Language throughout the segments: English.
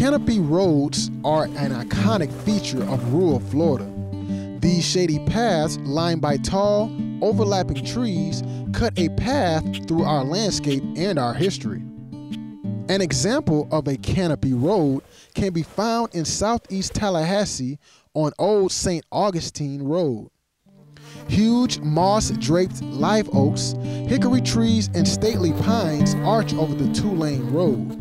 Canopy roads are an iconic feature of rural Florida. These shady paths, lined by tall, overlapping trees, cut a path through our landscape and our history. An example of a canopy road can be found in southeast Tallahassee on Old St. Augustine Road. Huge moss-draped live oaks, hickory trees, and stately pines arch over the two-lane road.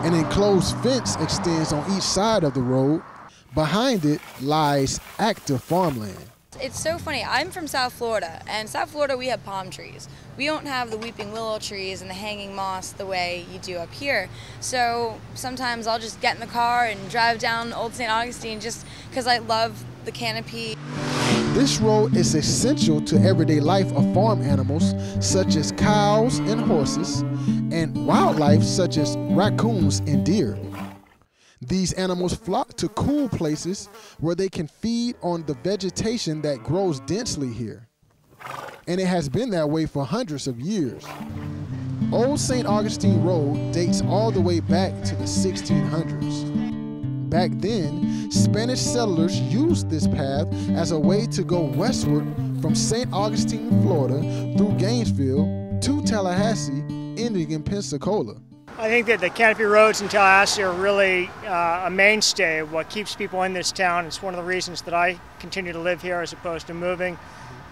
An enclosed fence extends on each side of the road. Behind it lies active farmland. It's so funny. I'm from South Florida, and South Florida we have palm trees. We don't have the weeping willow trees and the hanging moss the way you do up here. So sometimes I'll just get in the car and drive down Old St. Augustine just because I love the canopy. This road is essential to everyday life of farm animals such as cows and horses, and wildlife such as raccoons and deer. These animals flock to cool places where they can feed on the vegetation that grows densely here. And it has been that way for hundreds of years. Old St. Augustine Road dates all the way back to the 1600s. Back then, Spanish settlers used this path as a way to go westward from St. Augustine, Florida, through Gainesville to Tallahassee, ending in Pensacola. I think that the canopy roads in Tallahassee are really a mainstay of what keeps people in this town. It's one of the reasons that I continue to live here as opposed to moving.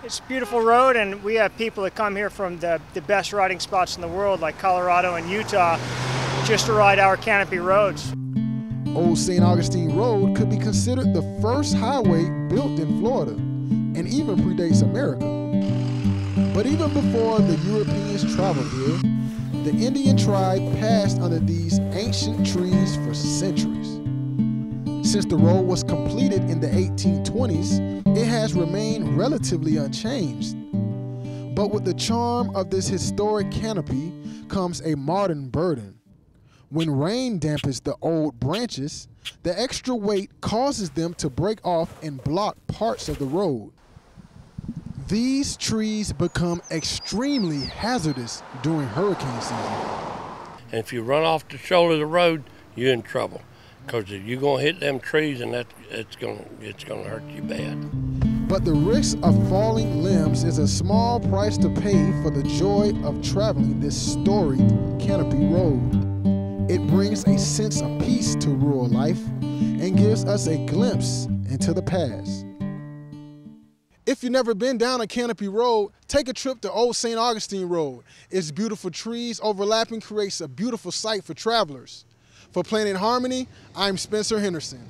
It's a beautiful road, and we have people that come here from the best riding spots in the world, like Colorado and Utah, just to ride our canopy roads. Old St. Augustine Road could be considered the first highway built in Florida, and even predates America. But even before the Europeans traveled here, the Indian tribe passed under these ancient trees for centuries. Since the road was completed in the 1820s, it has remained relatively unchanged. But with the charm of this historic canopy comes a modern burden. When rain dampens the old branches, the extra weight causes them to break off and block parts of the road. These trees become extremely hazardous during hurricane season. And if you run off the shoulder of the road, you're in trouble. Because you're going to hit them trees, and it's going to hurt you bad. But the risk of falling limbs is a small price to pay for the joy of traveling this storied canopy road. It brings a sense of peace to rural life and gives us a glimpse into the past. If you've never been down a canopy road, take a trip to Old St. Augustine Road. Its beautiful trees overlapping creates a beautiful sight for travelers. For Planet Harmony, I'm Spencer Henderson.